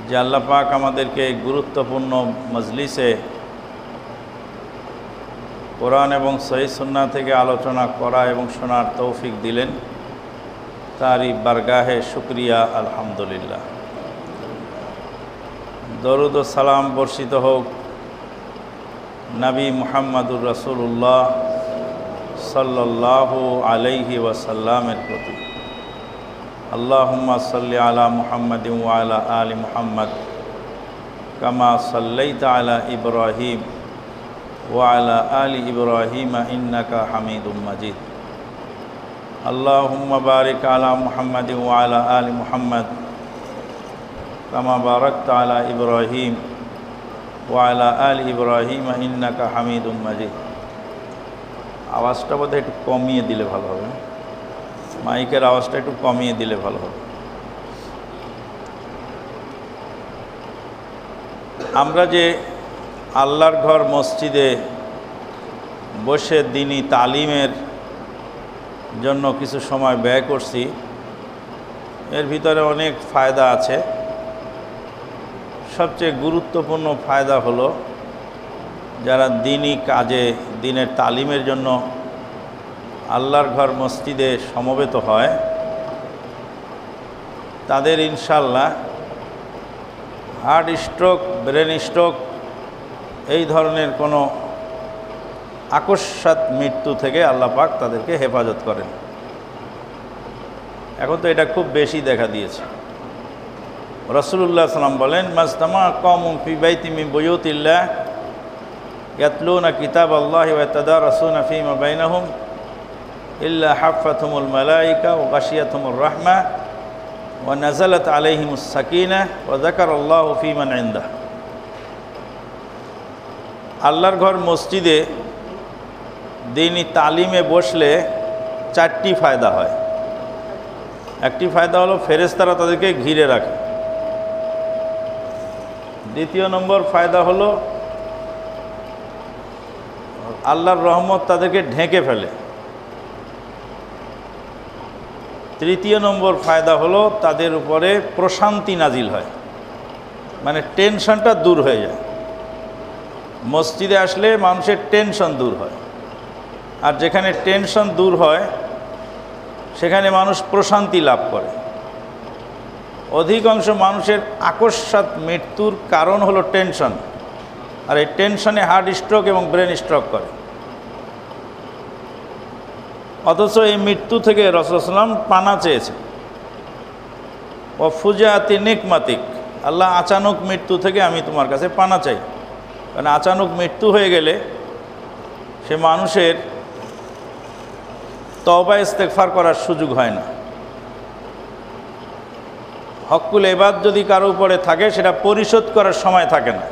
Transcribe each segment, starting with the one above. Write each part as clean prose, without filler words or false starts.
যে আল্লাহ পাক আমাদেরকে গুরুত্বপূর্ণ মজলিসে কোরআন এবং সহিহ সুন্নাহ থেকে আলোচনা করা এবং শোনার তৌফিক দিলেন, তারই বারগাহে শুকরিয়া আলহামদুলিল্লাহ। দরুদ ও সালাম বর্ষিত হোক নবী মুহাম্মদুর রাসূলুল্লাহ সাল্লাল্লাহু আলাইহি ওয়াসাল্লামের প্রতি। আল্লাহুম্মা সাল্লি আলা মুহাম্মাদিন ওয়া আলা আলি মুহাম্মদ কামা সাল্লাইতা আলা ইব্রাহিম ওয়া আলা আলি ইব্রাহিম ইন্নাকা হামিদুম মাজিদ। আল্লাহুম্মা বারিক আলা মুহাম্মাদিন ওয়া আলা আলি মুহাম্মদ কামা বারাকতা আলা ইব্রাহিম ওয়া আলা আলি ইব্রাহিম ইন্নাকা হামিদুম মাজিদ। আওয়াজটা বোধহয় একটু কমিয়ে দিলে ভালো হবে, মাইকের আওয়াজটা একটু কমিয়ে দিলে ভালো হবে। আমরা যে আল্লাহর ঘর মসজিদে বসে দ্বীনি তালিমের জন্য কিছু সময় ব্যয় করছি, এর ভিতরে অনেক ফায়দা আছে। সবচেয়ে গুরুত্বপূর্ণ ফায়দা হলো যারা দ্বীনি কাজে দ্বীনের তালিমের জন্য আল্লাহর ঘর মসজিদে সমবেত হয়, তাদের ইনশাল্লাহ হার্ট স্ট্রোক, ব্রেন স্ট্রোক এই ধরনের কোনো আকস্মাৎ মৃত্যু থেকে আল্লাহ পাক তাদেরকে হেফাজত করেন। এখন তো এটা খুব বেশি দেখা দিয়েছে। রাসূলুল্লাহ সাল্লাম বলেন, মাজতামা কওমুন ফি বাইতিন মিন বুয়ুতিল্লাহ ইয়াতলুনা কিতাবাল্লাহি ওয়া ইয়াতাদারাসুনা ফীমা বাইনাহুম ইল্লা হাফাতহুমুল মালায়েকা ওয়া গাশিয়াতহুমুর রাহমা ওয়া নাযালাত আলাইহিমুস সাকিনাহ ওয়া যাকারাল্লাহু ফীমান ইনদাহ। আল্লাহর ঘর মসজিদে দ্বীনি তালিমে বসলে চারটি ফায়দা হয়। একটি ফায়দা হলো ফেরেশতারা তাদেরকে ঘিরে রাখে। দ্বিতীয় নম্বর ফায়দা হলো আল্লাহর রহমত তাদেরকে ঢেকে ফেলে। তৃতীয় নম্বর ফায়দা হলো তাদের উপরে প্রশান্তি নাজিল হয়, মানে টেনশনটা দূর হয়ে যায়। মসজিদে আসলে মানুষের টেনশন দূর হয়, আর যেখানে টেনশন দূর হয় সেখানে মানুষ প্রশান্তি লাভ করে। অধিকাংশ মানুষের আকস্মাৎ মৃত্যুর কারণ হলো টেনশন, আর এই টেনশনে হার্ট স্ট্রোক এবং ব্রেন স্ট্রোক করে। অথচ এই মৃত্যু থেকে রাসূল সাল্লাল্লাহু আলাইহি ওয়াসাল্লাম পানা চেয়েছে। ও ফুজাতি নিকমাতিক, আল্লাহ আচানক মৃত্যু থেকে আমি তোমার কাছে পানা চাই। কারণ আচানক মৃত্যু হয়ে গেলে সে মানুষের তওবা ইস্তেগফার করার সুযোগ হয় না। হকুল ইবাদ যদি কারো উপরে থাকে সেটা পরিশোধ করার সময় থাকে না।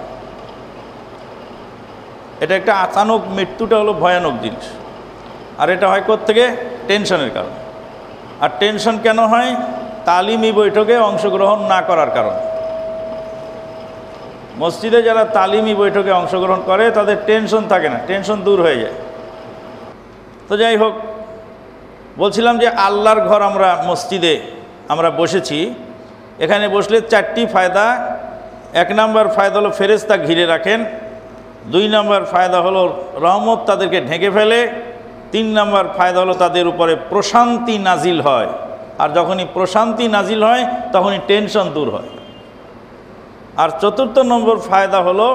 এটা একটা আচানক মৃত্যুটা হলো ভয়ানক জিনিস, আর এটা হয় কোত্থেকে? টেনশনের কারণে। আর টেনশন কেন হয়? তালিমি বৈঠকে অংশগ্রহণ না করার কারণে। মসজিদে যারা তালিমি বৈঠকে অংশগ্রহণ করে তাদের টেনশন থাকে না, টেনশন দূর হয়ে যায়। তো যাই হোক, বলছিলাম যে আল্লাহর ঘর আমরা মসজিদে আমরা বসেছি, এখানে বসলে চারটি ফায়দা। এক নম্বর ফায়দা হলো ফেরেশতা ঘিরে রাখেন। দুই নম্বর ফায়দা হলো রহমত তাদেরকে ঢেকে ফেলে। তিন নম্বর ফায়দা হলো তাদের উপরে প্রশান্তি নাজিল হয়, আর যখনই প্রশান্তি নাজিল হয় তখনই টেনশন দূর হয়। আর চতুর্থ নম্বর ফায়দা হলো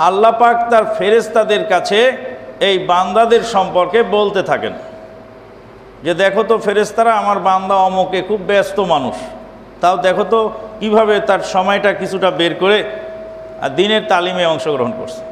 আল্লাহ পাক তার ফেরেশতাদের কাছে এই বান্দাদের সম্পর্কে বলতে থাকেন যে দেখো তো ফেরেশতারা, আমার বান্দা অমুকে খুব ব্যস্ত মানুষ, তাও দেখো তো কীভাবে তার সময়টা কিছুটা বের করে আর দ্বীনের তালিমে অংশগ্রহণ করছে।